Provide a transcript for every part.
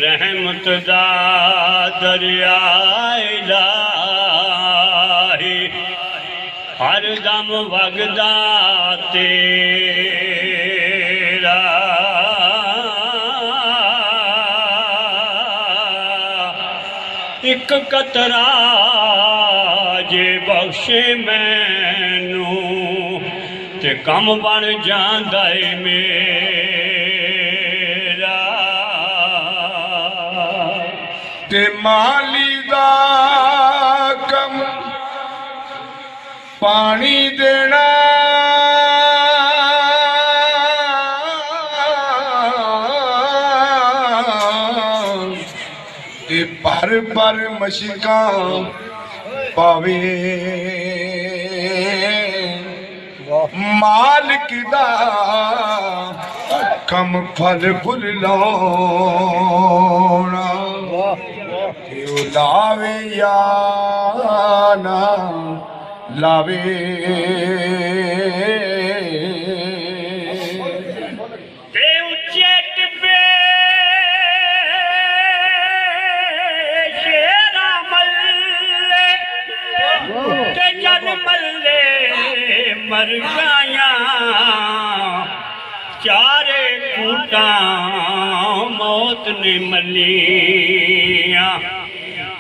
رحمت دا دریا الہی ہر دم وگدا تیرا ایک قطرہ جے بخشے مینوں تے کم بن جاندا اے میرا تے مالی دا کم پانی دینا تے پر مشکاں پاوے مالک دا کم پھل پھل لاؤنا کیوں لاوے یا نہ لاوے تے اچیٹ پہ شیرہ ملے تے جن ملے مر گایاں چارے کوٹاں موت نے ملیاں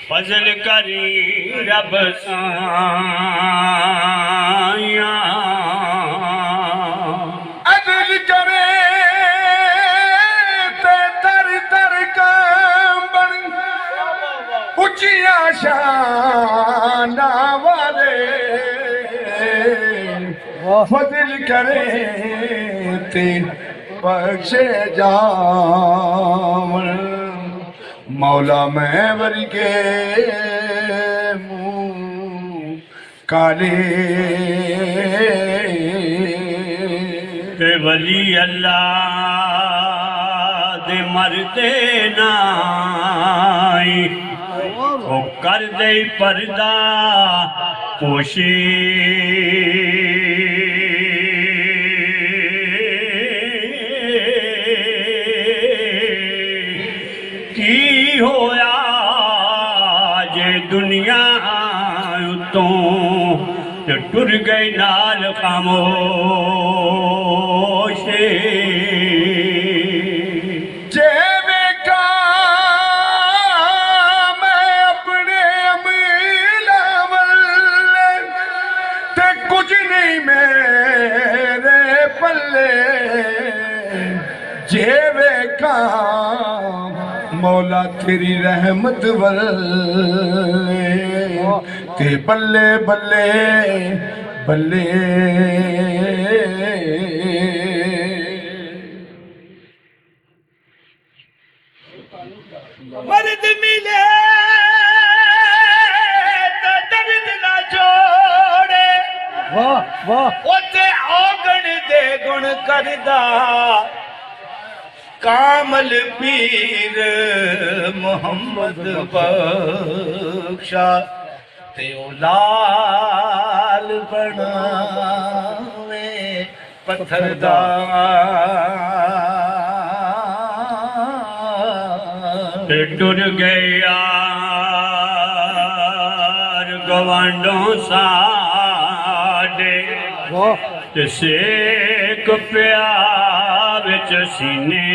فضل کری رب سایاں عدل کرے تے در در کامبن اچیاں شانہ والے فضل کرے تے بخشے جاون مولا میں ورگے منہ کالے تے ولی اللہ دے مردے نائی او کر دے پردہ پوشی کی ہویا جے دنیا اتوں تے ٹر گئی نال خاموش جے ویکھا میں اپنے امیل والے تے کچھ نہیں میرے پلے جے ویکھا مولا تیری رحمت والے تے بلے بلے بلے مرد ملے تو درد نہ چھوڑے اوتے آگن دے گن کردا کامل پیر محمد بخشا تے او لال بناوے پتھر دا تے ٹر گیا گوانڈوں ساڈے تے سیک پیا وچ سینے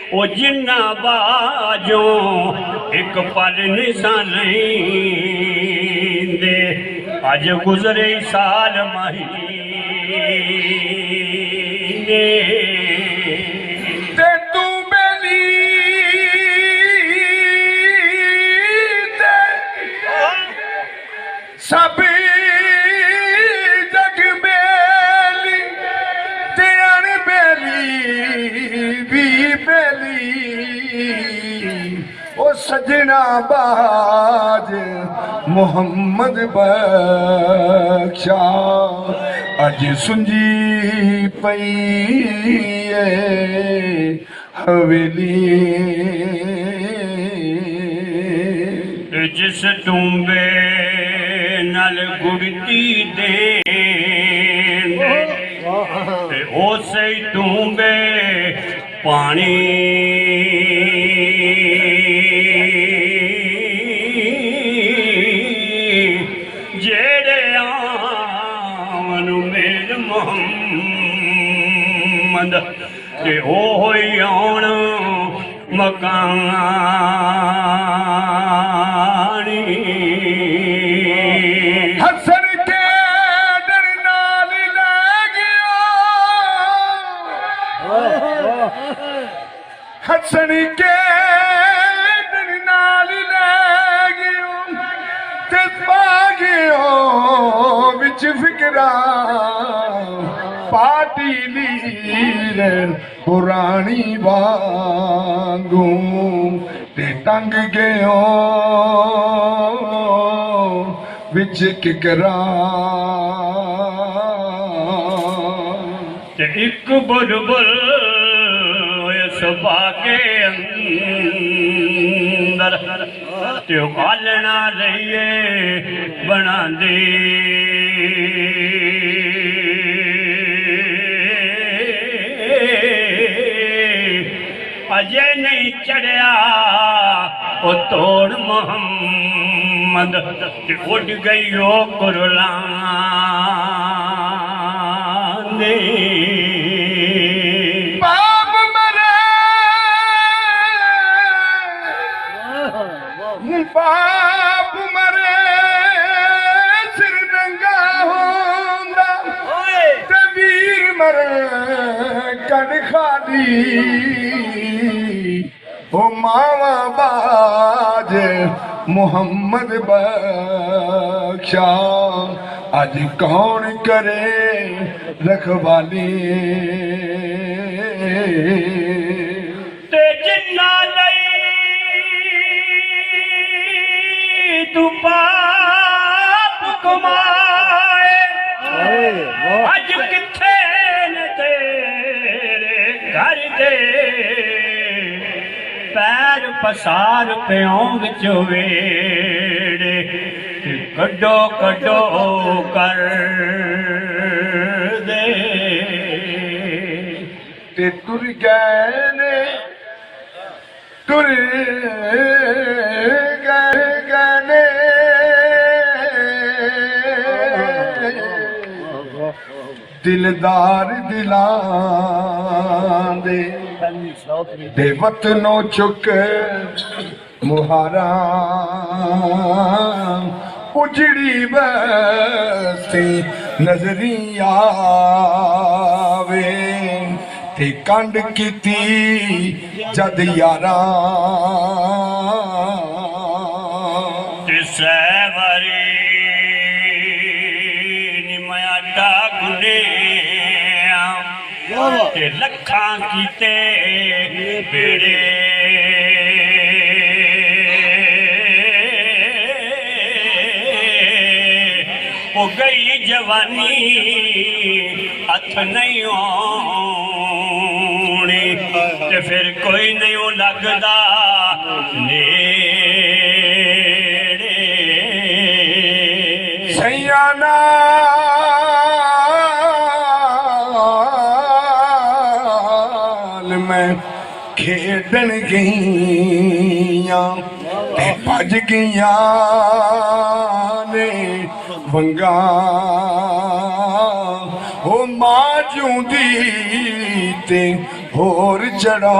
او جنہ باجوں ایک پل نساں نہیں دے اج گزرے سال مہینے تے تو بیلی تے سب جگ بیلی تے ان بیلی بھی بیلی او سجنا باج محمد بخشا اج سنجی پئی حویلی جس ٹومبے نال گڑتی دین ਤੇ ਉਸੇ ਹੀ ਤੂੰ ਵੇ ਪਾਣੀ ਜਿਹੜੇ ਆਵਨ ਮੇਰ ਮੁਹੰਮਦ ਤੇ ਉਹ ਹੀ ਆਉਣ ਮਕਾਨੀ ਹਸਨ ਕੇ ਦਰ ਨਾਲ ਲੈ ਗਿਆ ਹਸਨ ਕੇ ਦਰ ਨਾਲ ਲੈ ਗਿਆ ਤੇ ਪਾ ਗਿਆ ਵਿੱਚ ਫਿਕਰਾਂ ਪਾਟੀ ਲੀਰ ਪੁਰਾਣੀ ਵਾਂਗੂ ਤੇ ਟੰਗ ਗਿਓ ਵਿੱਚ ਕਿਕਰਾਂ ਤੇ ਇੱਕ ਬੁਲਬੁਲ ਇਸ ਬਾਗੇ ਅੰਦਰ ਤੇ ਉਹ ਆਲਣਾ ਲਈਏ ਬਣਾਉਂਦੀ ਅਜੇ ਨਹੀਂ ਚੜਿਆ ਉਹ ਤੋੜ ਮੁਹੰਮਦ ਤੇ ਉੱਡ ਗਈ ਉਹ ਕੁਰਲਾਨ ਦੇ ਬਾਪ ਮਰੇ ਬਾਪ ਮਰੇ ਸਿਰ ਨੰਗਾ ਹੁੰਦਾ ਤੇ ਵੀਰ ਮਰੇ ਕਣ ਖਾਲੀ ਉਹ ਮਾਵਾ ਬਾਜ ਮੁਹੰਮਦ ਬਖਸ਼ਾ ਅੱਜ ਕੌਣ ਕਰੇ ਰਖਵਾਲੀ ਤੇ ਜਿੰਨਾ ਲਈ ਤੂੰ ਪਾਪ ਕਮਾਏ ਅੱਜ ਕਿੱਥੇ ਨੇ ਤੇਰੇ ਘਰ ਦੇ ਪੈਰ ਪਸਾਰ ਪਿਉ ਵਿੱਚ ਵੇੜੇ ਤੇ ਕੱਢੋ ਕੱਢੋ ਕਰ ਦੇ ਤੇ ਤੁਰ ਗਏ ਨੇ ਤੁਰ ਗਏ ਨੇ ਦਿਲਦਾਰ ਦਿਲਾਂ ਦੇ ਵਤਨੋਂ ਚੁੱਕ ਮੁਹਾਰਾ ਉਜੜੀ ਬਸਤੀ ਨਜ਼ਰੀ ਆਵੇ ਤੇ ਕੰਡ ਕੀਤੀ ਜਦ ਯਾਰਾਂ ਤੇ ਸਹਿਵਾਰੀ ਨਿਮਇਆ ਡਾਗੁਨੇ ਤੇ ਲੱਖਾਂ ਕੀਤੇ ਬੇੜੇ ਉਹ ਗਈ ਜਵਾਨੀ ਹੱਥ ਨਹੀਂ ਆਉਣੀ ਤੇ ਫਿਰ ਕੋਈ ਨਹੀਂ ਉਹ ਲੱਗਦਾ ਨੇੜੇ ਸਈਆਂ ਨਾਲ ਮੈਂ ਖੇਡਣ ਗਈਆਂ ਤੇ ਭੱਜ ਗਈਆਂ ਨੇ ਵੰਗਾ ਉਹ ਮਾਂ ਜਿਉਂਦੀ ਤੇ ਹੋਰ ਚੜਾਉਂਦੀ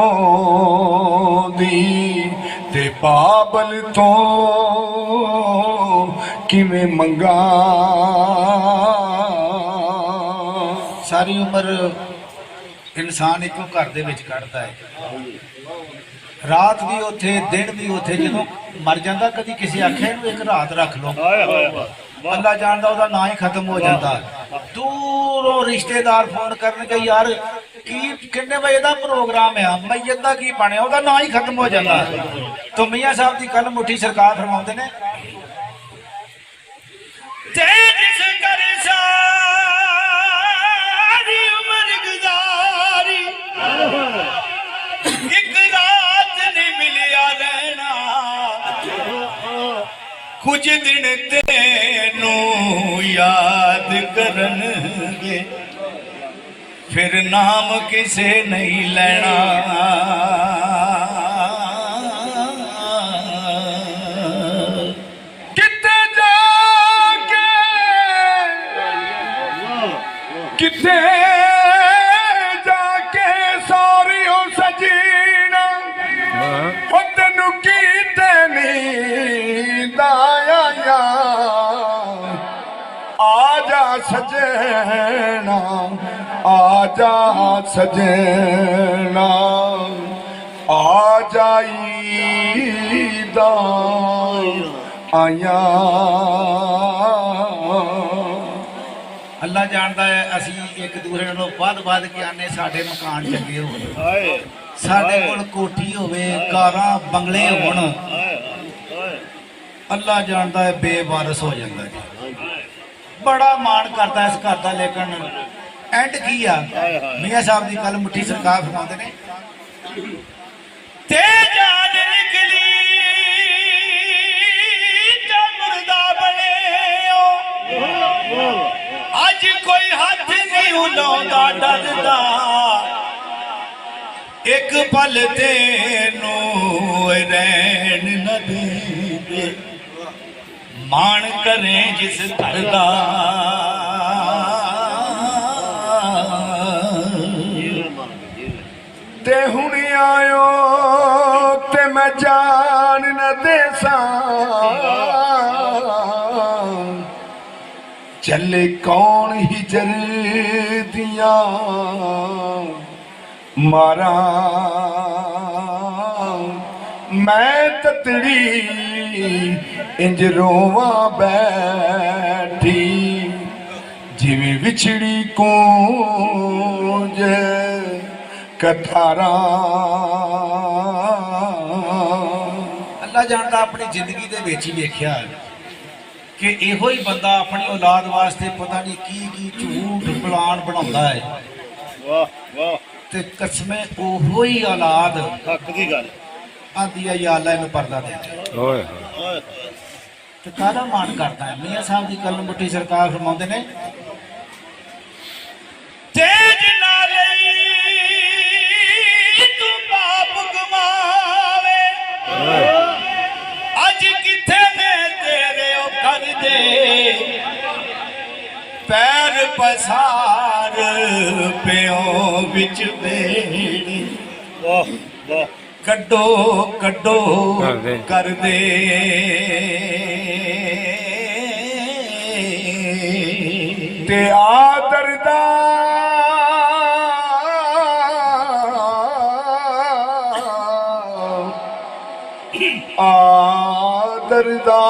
ਤੇ ਬਾਬਲ ਤੋਂ ਕਿਵੇਂ ਮੰਗਾ ਸਾਰੀ ਉਮਰ ਇਨਸਾਨ ਇੱਕੋ ਘਰ ਦੇ ਵਿੱਚ ਕੱਢਦਾ ਹੈ ਰਾਤ ਵੀ ਉੱਥੇ ਦਿਨ ਵੀ ਉੱਥੇ ਜਦੋਂ ਮਰ ਜਾਂਦਾ ਕਦੀ ਕਿਸੇ ਆਖਿਆ ਇਹਨੂੰ ਇੱਕ ਰਾਤ ਰੱਖ ਲਓ ਅੱਲਾ ਜਾਣਦਾ ਉਹਦਾ ਨਾਂ ਹੀ ਖਤਮ ਹੋ ਜਾਂਦਾ ਦੂਰੋਂ ਰਿਸ਼ਤੇਦਾਰ ਫੋਨ ਕਰਨਗੇ ਯਾਰ ਕੀ ਕਿੰਨੇ ਵਜੇ ਦਾ ਪ੍ਰੋਗਰਾਮ ਆ ਮਈਅਤ ਦਾ ਕੀ ਬਣਿਆ ਉਹਦਾ ਨਾਂ ਹੀ ਖਤਮ ਹੋ ਜਾਂਦਾ ਤਾਂ ਮੀਆਂ ਸਾਹਿਬ ਦੀ ਕੱਲ ਮੁੱਠੀ ਸਰਕਾਰ ਫਰਮਾਉਂਦੇ ਨੇ ਜਿਸ ਕਰ ਸਾਰੀ ਉਮਰ ਗੁਜ਼ਾਰੀ ਇੱਕ ਰਾਤ ਨਹੀਂ ਮਿਲਿਆ ਰਹਿਣਾ ਕੁਝ ਦਿਨ ਤੈਨੂੰ ਯਾਦ ਕਰਨਗੇ ਫਿਰ ਨਾਮ ਕਿਸੇ ਨਹੀਂ ਲੈਣਾ। ਕਿਤੇ ਜਾ ਕੇ ਕਿਤੇ ਜਾ ਕੇ ਸਾਰਿਓ ਸਜੀਣਾ ਉਹ ਤੈਨੂੰ ਕੀਤੇ ਨੀਂਦ ਆਇਆ ਆ ਜਾ ਸਜਣਾ ਆ ਜਾ ਸਜਣਾ ਆ ਜਾਈਦਾ ਆਇਆ। ਅੱਲਾ ਜਾਣਦਾ ਹੈ ਅਸੀਂ ਇੱਕ ਦੂਸਰੇ ਨਾਲੋਂ ਵੱਧ ਕੇ ਆਨੇ ਸਾਡੇ ਮਕਾਨ ਚੰਗੇ ਹੋਣ, ਸਾਡੇ ਕੋਲ ਕੋਠੀ ਹੋਵੇ, ਕਾਰਾਂ ਬੰਗਲੇ ਹੋਣ। ਅੱਲਾ ਜਾਣਦਾ ਹੈ ਬੇਵਾਰਸ ਹੋ ਜਾਂਦਾ ਜੀ। ਬੜਾ ਮਾਣ ਕਰਦਾ ਇਸ ਘਰ ਦਾ, ਲੇਕਿਨ ਐਂਡ ਕੀ ਆ? ਮੀਆਂ ਸਾਹਿਬ ਦੀ ਕੱਲ ਮੁੱਠੀ ਸਰਕਾਰ ਫਰਮਾਉਂਦੇ ਨੇ, ਤੇ ਜਾਨ ਨਿਕਲੀ ਤੇ ਮੁਰਦਾ ਬਣਿਓ, ਅੱਜ ਕੋਈ ਹੱਥ ਨਹੀਂ ਹਿਲਾਉਂਦਾ ਡਰਦਾ, ਇੱਕ ਪਲ ਤੈਨੂੰ ਰਹਿਣ ਨਾ ਦੇਵੇ, ਮਾਣ ਕਰੇ ਜਿਸ ਘਰ ਦਾ। ਤੇ ਹੁਣ ਆਇਓ ਤੇ ਮੈਂ ਜਾਨ ਨਾ ਦੇਸਾਂ, ਚੱਲੇ ਕੌਣ ਹਿਜਰ ਦੀਆਂ ਮਾਰਾਂ, ਮੈਂ ਤਤੜੀ ਇੰਜ ਰੋਵਾਂ ਬੈਠੀ, ਜਿਵੇਂ ਵਿਛੜੀ ਕੂੰਜ ਕਥਾਰਾਂ। ਅੱਲਾ ਜਾਣਦਾ ਆਪਣੀ ਜ਼ਿੰਦਗੀ ਦੇ ਵਿੱਚ ਹੀ ਵੇਖਿਆ ਕਿ ਇਹੋ ਹੀ ਬੰਦਾ ਆਪਣੀ ਔਲਾਦ ਵਾਸਤੇ ਪਤਾ ਨਹੀਂ ਕੀ ਝੂਠ ਪਲਾਨ ਬਣਾਉਂਦਾ ਹੈ। ਵਾਹ ਵਾਹ, ਤੇ ਕਸਮੇ ਉਹੋ ਹੀ ਔਲਾਦ ਹੱਕ ਦੀ ਗੱਲ। ਆਂਦੀ ਆ ਯਾ ਅੱਲਾ ਇਹਨੂੰ ਪਰਦਾ ਦੇ। ਓਏ ਤੇ ਕਾਹਦਾ ਮਾਣ ਕਰਦਾ ਹੈ? ਮੀਆਂ ਸਾਹਿਬ ਦੀ ਕਲਮ ਮੁੱਠੀ ਸਰਕਾਰ ਫਰਮਾਉਂਦੇ ਨੇ, ਤੇਜ ਨਾਲੇ ਤੂੰ ਬਾਪ ਗਵਾਵੇ, ਅੱਜ ਕਿੱਥੇ ਨੇ ਤੇਰੇ ਉਹ ਕਰਦੇ ਪੈਰ ਪਸਾਰ ਪਿਓ ਵਿੱਚ ਬੇੜੀ। ਵਾਹ ਵਾਹ, ਕੱਢੋ ਕੱਢੋ ਕਰਦੇ ਤੇ ਆਦਰ ਦਾ ਆਦਰ ਦਾ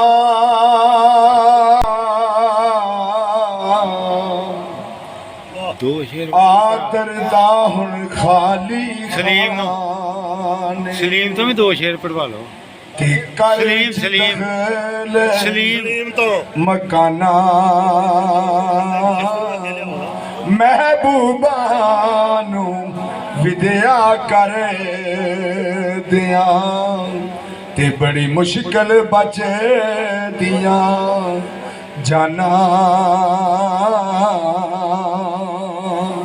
ਦੋ ਸ਼ੇਰ ਆਦਰ ਦਾ ਹੁਣ ਖਾਲੀ ਸਲੀਮ ਨੂੰ। ਖਾਨੇ ਸਲੀਮ ਤੋਂ ਵੀ ਦੋ ਸ਼ੇਰ ਪੜਵਾ ਲਓ। ਤੇ ਕਰ ਸਲੀਮ ਸਲੀਮ ਤੋਂ ਮਕਾਨਾ ਮਹਿਬੂਬਾ ਨੂੰ ਵਿਦਿਆ ਕਰ ਦਿਆਂ, ਤੇ ਬੜੀ ਮੁਸ਼ਕਲ ਬਚਦੀਆਂ ਜਾਨਾਂ।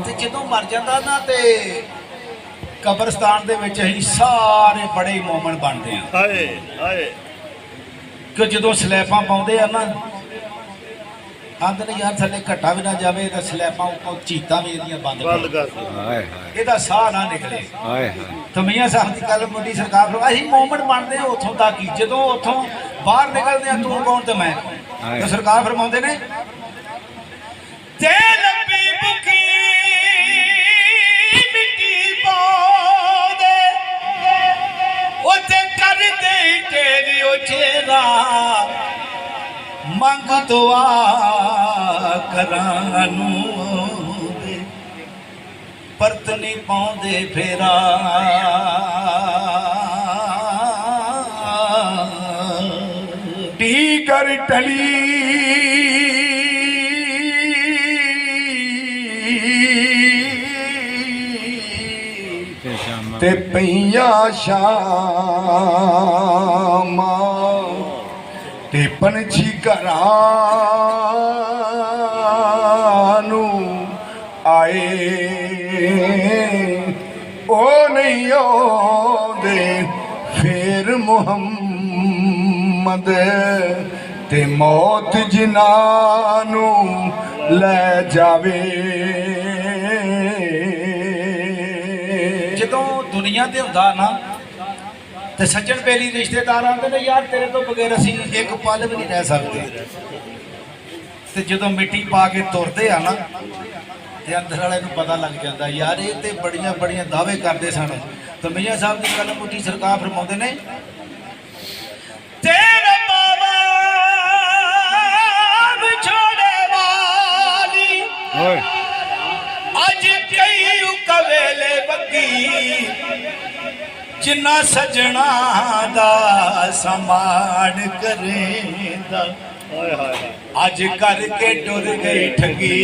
ਤੇ ਜਦੋਂ ਮਰ ਜਾਂਦਾ ਨਾ ਤੇ ਕਬਰਸਤਾਨ ਦੇ ਵਿੱਚ ਅਸੀਂ ਸਾਰੇ ਬੜੇ ਮੂਮਨ ਬਣਦੇ ਆ। ਹਾਏ ਹਾਏ, ਕਿ ਜਦੋਂ ਸਲੈਬਾਂ ਪਾਉਂਦੇ ਆ ਨਾ, ਆਂਦੇ ਨੇ ਯਾਰ ਥੱਲੇ ਘੱਟਾ ਵੀ ਨਾ ਜਾਵੇ ਤਾਂ ਸਲੈਬਾਂ ਉੱਪਰ ਚੀਤਾਂ ਵੀ ਇਹਦੀਆਂ ਬੰਦ ਬੰਦ ਕਰ, ਕਰ। ਹਾਏ ਇਹਦਾ ਸਾਹ ਨਾ ਨਿਕਲੇ। ਹਾਏ ਹਾਏ, ਤਾਂ ਮੀਆਂ ਸਾਹਿਬ ਦੀ ਕੱਲ ਮੁੱਢੀ ਸਰਕਾਰ ਨੂੰ ਅਸੀਂ ਮੂਮਨ ਬਣਦੇ ਆ ਉੱਥੋਂ ਤੱਕ ਹੀ, ਜਦੋਂ ਉੱਥੋਂ ਬਾਹਰ ਨਿਕਲਦੇ ਆ ਤੂੰ ਕੌਣ ਤੇ ਮੈਂ ਕੌਣ। ਤਾਂ ਸਰਕਾਰ ਫਰਮਾਉਂਦੇ ਨੇ, ਤੇ ਲੱਭੀ ਭੁੱਖੀ ਮਿੱਟੀ ਪਾਉਂਦੇ ਉੱਤੇ ਕਰਦੇ ਤੇਰੀ ਉਹ ਚਿਹਰਾ, ਮੰਗ ਦੁਆ ਕਰਾਂ ਨੂੰ ਦੇ ਪਰਤ ਨਹੀਂ ਪਾਉਂਦੇ ਫੇਰਾ। ਢੀ ਕਰ ਟਲੀ ਤੇ ਪਈਆਂ ਸ਼ਾਮਾਂ, ਤੇ ਪੰਛੀ ਘਰਾਂ ਨੂੰ ਆ ਆਏ ਉਹ ਨਹੀਂ ਆਉਂਦੇ ਫੇਰ ਮੁਹੰਮਦ ਤੇ ਮੌਤ ਜਿਨ੍ਹਾਂ ਨੂੰ ਲੈ ਜਾਵੇ। ਜਦੋਂ ਦੁਨੀਆ ਤੇ ਹੁੰਦਾ ਨਾ ਤੇ ਸੱਜਣ ਬੇਲੀ ਰਿਸ਼ਤੇਦਾਰ ਆਉਂਦੇ ਨੇ ਯਾਰ ਤੇਰੇ ਤੋਂ ਬਗੈਰ ਅਸੀਂ ਇੱਕ ਪਲ ਵੀ ਨਹੀਂ ਰਹਿ ਸਕਦੇ। ਤੇ ਜਦੋਂ ਮਿੱਟੀ ਪਾ ਕੇ ਤੁਰਦੇ ਆ ਨਾ ਤੇ ਅੰਦਰ ਵਾਲੇ ਨੂੰ ਪਤਾ ਲੱਗ ਜਾਂਦਾ ਯਾਰ ਇਹ ਤੇ ਬੜੀਆਂ ਬੜੀਆਂ ਦਾਅਵੇ ਕਰਦੇ ਸਨ। ਤੇ ਮੀਆਂ ਸਾਹਿਬ ਦੀ ਕਲਮ ਮੁੱਠੀ ਸਰਕਾਰ ਫਰਮਾਉਂਦੇ ਨੇ ਤੇਰੇ ਬਾਬਾ ਵਿਛੋੜੇ ਵਾਲੀ ਓਏ ਅੱਜ ਕਈ ਕਵੇਲੇ ਬੱਗੀ ਜਿੰਨਾ ਸਜਣਾ ਦਾ ਸਮਾਨ ਕਰੇਂਦਾ ਹਾਏ ਹਾਏ ਅੱਜ ਕਰਕੇ ਟੁਰ ਗਈ ਠੱਗੀ।